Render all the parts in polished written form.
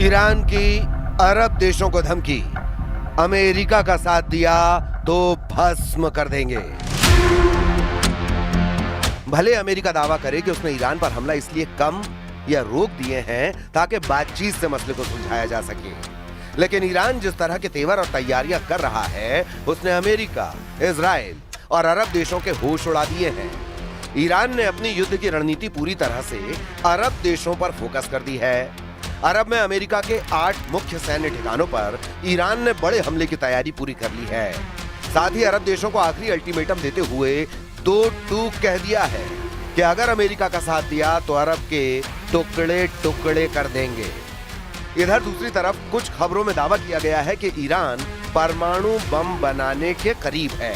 Iran की अरब देशों को धमकी, अमेरिका का साथ दिया तो भस्म कर देंगे। भले अमेरिका दावा करे कि उसने ईरान पर हमला इसलिए कम या रोक दिए हैं ताकि बातचीत से मसले को सुलझाया जा सके, लेकिन ईरान जिस तरह के तेवर और तैयारियां कर रहा है उसने अमेरिका, इजराइल और अरब देशों के होश उड़ा दिए हैं। ईरान ने अपनी युद्ध की रणनीति पूरी तरह से अरब देशों पर फोकस कर दी है। अरब में अमेरिका के 8 मुख्य सैन्य ठिकानों पर ईरान ने बड़े हमले की तैयारी पूरी कर ली है। साथ ही अरब देशों को आखिरी अल्टीमेटम देते हुए 2 टूक कह दिया है कि अगर अमेरिका का साथ दिया तो अरब के टुकड़े टुकड़े कर देंगे। इधर दूसरी तरफ कुछ खबरों में दावा किया गया है कि ईरान परमाणु बम बनाने के करीब है।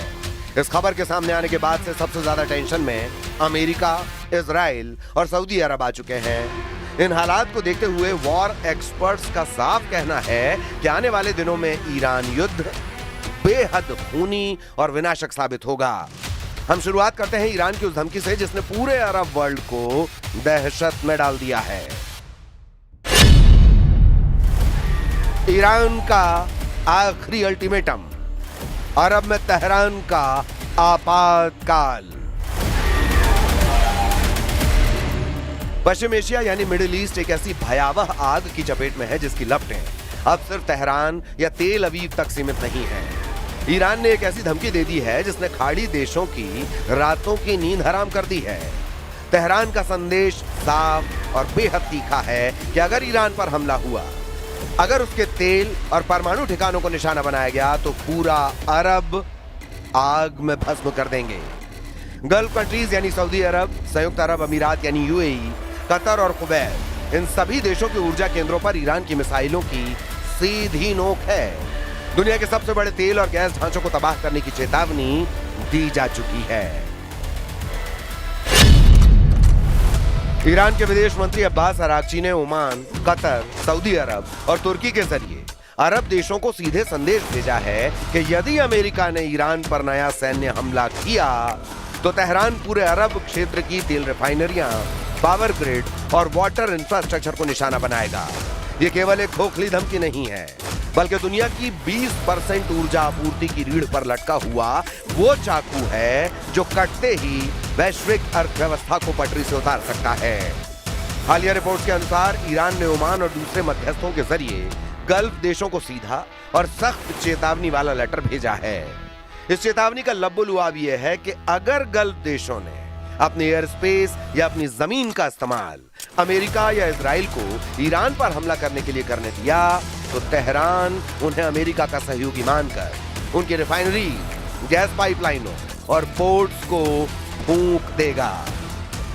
इस खबर के सामने आने के बाद से सबसे ज्यादा टेंशन में अमेरिका, इजराइल और सऊदी अरब आ चुके हैं। इन हालात को देखते हुए वॉर एक्सपर्ट्स का साफ कहना है कि आने वाले दिनों में ईरान युद्ध बेहद खूनी और विनाशक साबित होगा। हम शुरुआत करते हैं ईरान की उस धमकी से जिसने पूरे अरब वर्ल्ड को दहशत में डाल दिया है। ईरान का आखिरी अल्टीमेटम, अरब में तेहरान का आपातकाल। पश्चिम एशिया यानी मिडिल ईस्ट एक ऐसी भयावह आग की चपेट में है जिसकी लपटें अब सिर्फ तेहरान या तेल अवीव तक सीमित नहीं है। ईरान ने एक ऐसी धमकी दे दी है जिसने खाड़ी देशों की रातों की नींद हराम कर दी है। तेहरान का संदेश साफ और बेहद तीखा है कि अगर ईरान पर हमला हुआ, अगर उसके तेल और परमाणु ठिकानों को निशाना बनाया गया तो पूरा अरब आग में भस्म कर देंगे। गल्फ कंट्रीज यानी सऊदी अरब, संयुक्त अरब अमीरात यानी यूएई, कतर और कुवैत, इन सभी देशों के ऊर्जा केंद्रों पर ईरान की मिसाइलों की सीधी नोक है। दुनिया के सबसे बड़े तेल और गैस ढांचों को तबाह करने की चेतावनी दी जा चुकी है। ईरान के विदेश मंत्री अब्बास अरागची ने ओमान, कतर, सऊदी अरब और तुर्की के जरिए अरब देशों को सीधे संदेश भेजा है कि यदि अमेरिका ने ईरान पर नया सैन्य हमला किया तो तेहरान पूरे अरब क्षेत्र की तेल रिफाइनरियां, पावर ग्रिड और वाटर इंफ्रास्ट्रक्चर को निशाना बनाएगा। ये केवल एक खोखली धमकी नहीं है, बल्कि दुनिया की 20% ऊर्जा आपूर्ति की रीढ़ पर लटका हुआ वो चाकू है जो कटते ही वैश्विक अर्थव्यवस्था को पटरी से उतार सकता है। हालिया रिपोर्ट के अनुसार ईरान ने ओमान और दूसरे मध्यस्थों के जरिए गल्फ देशों को सीधा और सख्त चेतावनी वाला लेटर भेजा है। इस चेतावनी का लब्बुलुआब यह है कि अगर गल्फ देशों ने अपने एयर स्पेस या अपनी जमीन का इस्तेमाल अमेरिका या इजराइल को ईरान पर हमला करने के लिए करने दिया तो तेहरान उन्हें अमेरिका का सहयोगी मानकर उनकी रिफाइनरी, गैस पाइपलाइनों और पोर्ट्स को फूंक देगा।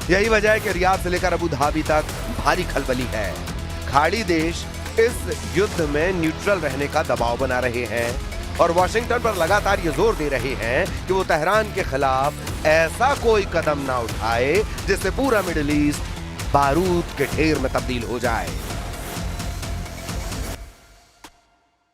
यही वजह है कि रियाद से लेकर अबू धाबी तक भारी खलबली है। खाड़ी देश इस युद्ध में न्यूट्रल रहने का दबाव बना रहे हैं और वॉशिंगटन पर लगातार ये जोर दे रहे हैं कि वो तेहरान के खिलाफ ऐसा कोई कदम ना उठाए जिससे पूरा मिडिल ईस्ट बारूद के ढेर में तब्दील हो जाए.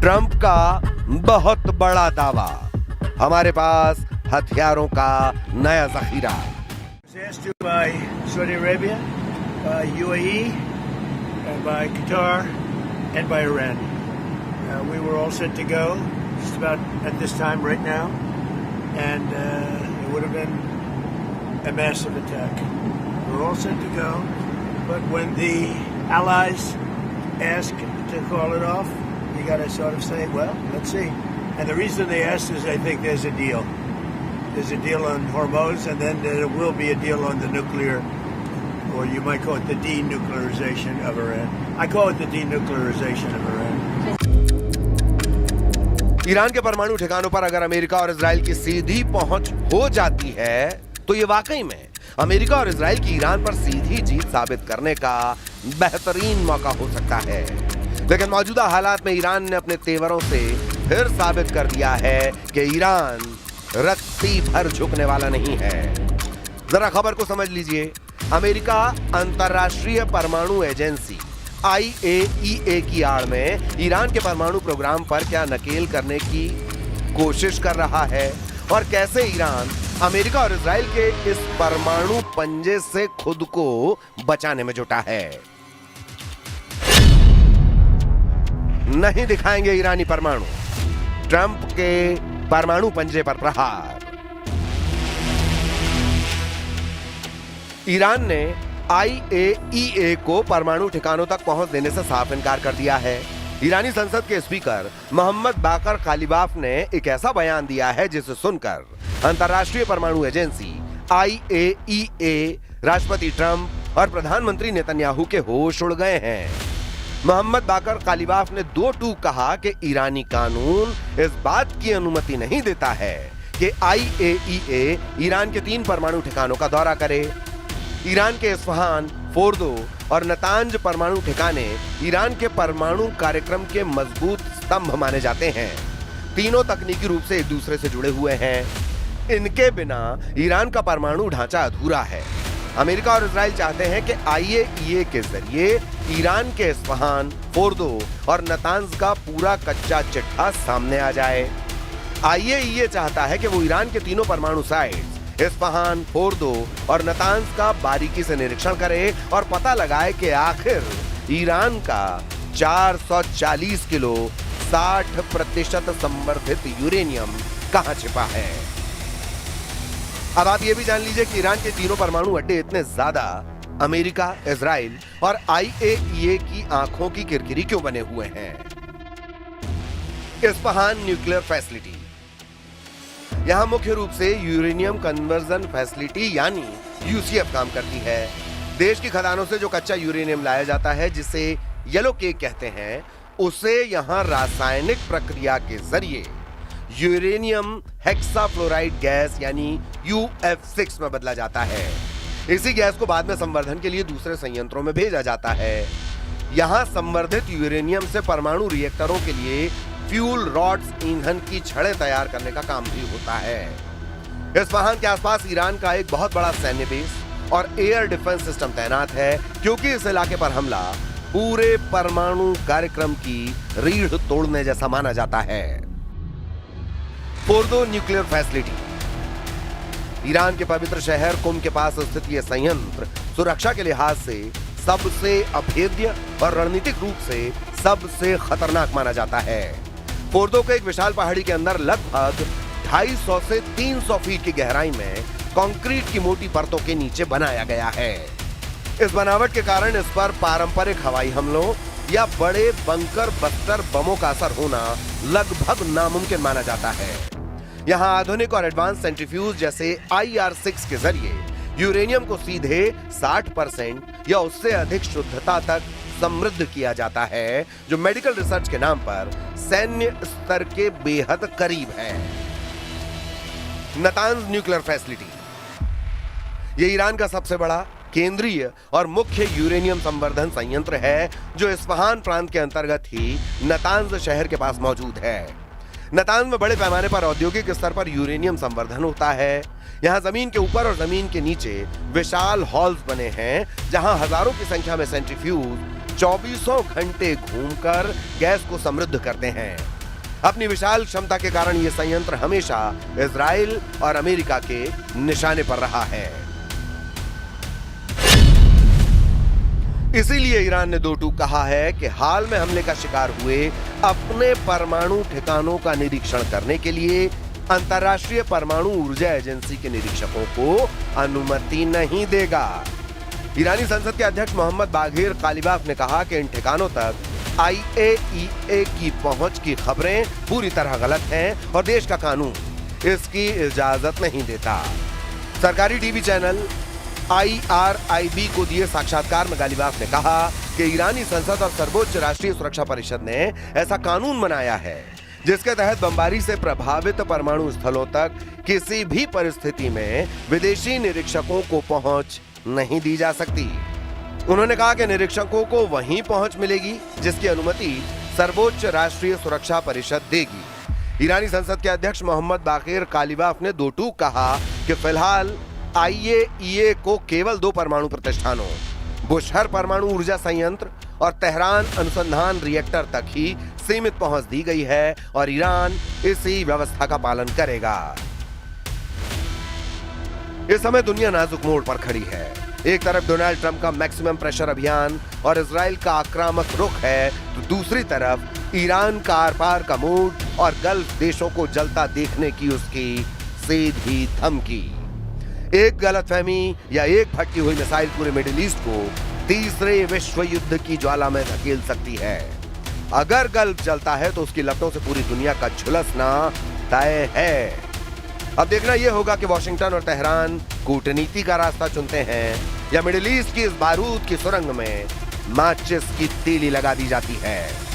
ट्रंप का बहुत बड़ा दावा, हमारे पास हथियारों का नया जखीरा. By Saudi Arabia, by UAE, and by Qatar, and by Iran. We were all set to go just about at this time right now, and it would have been a massive attack. We were all set to go, but when the allies ask to call it off, you got to sort of say, well, let's see. And the reason they asked is I think there's a deal. There's a deal on Hormuz, and then there will be a deal on the nuclear, or you might call it the denuclearization of Iran. I call it the denuclearization of Iran. Iran के परमाणु ठिकानों पर अगर America और Israel की सीधी पहुंच हो जाती है तो ये वाकई में अमेरिका और इजराइल की ईरान पर सीधी जीत साबित करने का बेहतरीन मौका हो सकता है. लेकिन मौजूदा हालात में ईरान ने अपने तेवरों से फिर साबित कर दिया है कि ईरान रत्ती भर झुकने वाला नहीं है. जरा खबर को समझ लीजिए. अमेरिका अंतर्राष्ट्रीय परमाणु एजेंसी IAEA की आड़ में ईरान के परमाणु प्रोग्राम पर क्या नकेल करने की कोशिश कर रहा है और कैसे ईरान अमेरिका और इजराइल के इस परमाणु पंजे से खुद को बचाने में जुटा है। नहीं दिखाएंगे ईरानी परमाणु, ट्रंप के परमाणु पंजे पर प्रहार। ईरान ने IAEA को परमाणु ठिकानों तक पहुंच देने से साफ इनकार कर दिया है। ईरानी संसद के स्पीकर मोहम्मद बाकर कालिबाफ ने एक ऐसा बयान दिया है जिसे सुनकर अंतर्राष्ट्रीय परमाणु एजेंसी IAEA, राष्ट्रपति ट्रंप और प्रधानमंत्री नेतन्याहू के होश उड़ गए हैं। मोहम्मद बाकर कालिबाफ ने दो टूक कहा कि ईरानी कानून इस बात की अनुमति नहीं देता है कि IAEA ईरान के 3 परमाणु ठिकानों का दौरा करे। ईरान के इस्फहान, फोर्दो और नतांज परमाणु ठिकाने ईरान के परमाणु कार्यक्रम के मजबूत स्तंभ माने जाते हैं। तीनों तकनीकी रूप से एक दूसरे से जुड़े हुए हैं। इनके बिना ईरान का परमाणु ढांचा अधूरा है। अमेरिका और इजराइल चाहते हैं कि IAEA के जरिए ईरान के इस्फहान, फोर्दो और नतांज का पूरा कच्चा चिट्ठा सामने आ जाए। IAEA चाहता है कि वो ईरान के तीनों परमाणु साइट्स इस्फहान, फोर्दो और नतांज का बारीकी से निरीक्षण करे और पता लगाए कि आखिर ईरान का 440 किलो 60% संवर्धित यूरेनियम कहां छिपा है। अब आप ये भी जान लीजिए कि ईरान के तीनों परमाणु अड्डे इतने ज्यादा अमेरिका, इजराइल और IAEA की आंखों की किरकिरी क्यों बने हुए हैं। इस्फहान न्यूक्लियर फैसिलिटी, यहां मुख्य रूप से यूरेनियम कन्वर्जन फैसिलिटी यानी UCF काम करती है। देश की खदानों से जो कच्चा यूरेनियम लाया जाता है, जिसे येलो केक कहते हैं, उसे यहां रासायनिक प्रक्रिया के जरिए यूरेनियम हेक्साफ्लोराइड गैस यानी UF6 में बदला जाता है। इसी गैस को बाद में संवर्धन के लिए दूसरे संयंत्रों में भेजा जाता है। यहां संवर्धित यूरेनियम से परमाणु रिएक्टरों के लिए फ्यूल रॉड्स, ईंधन की छड़ें तैयार करने का काम भी होता है। इस्फहान के आसपास ईरान का एक बहुत बड़ा सैन्य बेस और एयर डिफेंस सिस्टम तैनात है, क्योंकि इस इलाके पर हमला पूरे परमाणु कार्यक्रम की रीढ़ तोड़ने जैसा माना जाता है। फोर्दो न्यूक्लियर फैसिलिटी, ईरान के पवित्र शहर कुम के पास स्थित यह संयंत्र सुरक्षा के लिहाज से सबसे अभेद्य और रणनीतिक रूप से सबसे खतरनाक माना जाता है। फोर्दो को एक विशाल पहाड़ी के अंदर लगभग 250 से 300 फीट की गहराई में कंक्रीट की मोटी परतों के नीचे बनाया गया है। इस बनावट के कारण इस पर पारंपरिक हवाई हमलों या बड़े बंकर बस्तर बमों का असर होना लगभग नामुमकिन माना जाता है। यहां आधुनिक और एडवांस सेंट्रीफ्यूज जैसे IR6 के जरिए यूरेनियम को सीधे 60% या उससे अधिक शुद्धता तक समृद्ध किया जाता है, जो मेडिकल रिसर्च के नाम पर सैन्य स्तर के बेहद करीब है। नतांज न्यूक्लियर फैसिलिटी, यह ईरान का सबसे बड़ा केंद्रीय और मुख्य यूरेनियम संवर्धन संयंत्र है, जो इस्फहान प्रांत के अंतर्गत ही नतांज शहर के पास मौजूद है। नतांज में बड़े पैमाने पर औद्योगिक स्तर पर यूरेनियम संवर्धन होता है। यहाँ जमीन के ऊपर और जमीन के नीचे विशाल हॉल्स बने हैं, जहां हजारों की संख्या में सेंट्रीफ्यूज 24 घंटे घूमकर गैस को समृद्ध करते हैं। अपनी विशाल क्षमता के कारण यह संयंत्र हमेशा इजराइल और अमेरिका के निशाने पर रहा है। इसीलिए ईरान ने दो टूक कहा है कि हाल में हमले का शिकार हुए अपने परमाणु ठिकानों का निरीक्षण करने के लिए अंतर्राष्ट्रीय परमाणु ऊर्जा एजेंसी के निरीक्षकों को अनुमति नहीं देगा। ईरानी संसद के अध्यक्ष मोहम्मद बाघिर कालिबाफ ने कहा कि इन ठिकानों तक IAEA की पहुंच की खबरें पूरी तरह गलत हैं और देश का कानून इसकी इजाजत नहीं देता। सरकारी टीवी चैनल IRIB को दिए साक्षात्कार में गालिबाफ ने कहा कि ईरानी संसद और सर्वोच्च राष्ट्रीय सुरक्षा परिषद ने ऐसा कानून बनाया है जिसके तहत बमबारी से प्रभावित परमाणु स्थलों तक किसी भी परिस्थिति में विदेशी निरीक्षकों को पहुंच नहीं दी जा सकती। उन्होंने कहा कि निरीक्षकों को वहीं पहुंच मिलेगी जिसकी अनुमति सर्वोच्च राष्ट्रीय सुरक्षा परिषद देगी। ईरानी संसद के अध्यक्ष मोहम्मद बाकिर कालिबाफ ने दो टूक कहा कि फिलहाल IAEA को केवल 2 परमाणु प्रतिष्ठानों बुशहर परमाणु ऊर्जा संयंत्र और तेहरान अनुसंधान रिएक्टर तक ही सीमित पहुंच दी गई है और ईरान इसी व्यवस्था का पालन करेगा। इस समय दुनिया नाजुक मोड़ पर खड़ी है। एक तरफ डोनाल्ड ट्रंप का मैक्सिमम प्रेशर अभियान और इजराइल का आक्रामक रुख है, तो दूसरी तरफ ईरान का आर पार का मूड और गल्फ देशों को जलता देखने की उसकी सीधी धमकी। एक गलतफहमी या एक फटकी हुई मिसाइल पूरे मिडिल ईस्ट को तीसरे विश्व युद्ध की ज्वाला में धकेल सकती है। अगर गल्फ जलता है तो उसकी लपटों से पूरी दुनिया का झुलसना तय है। अब देखना यह होगा कि वॉशिंगटन और तेहरान कूटनीति का रास्ता चुनते हैं या मिडिल ईस्ट की इस बारूद की सुरंग में माचिस की तीली लगा दी जाती है।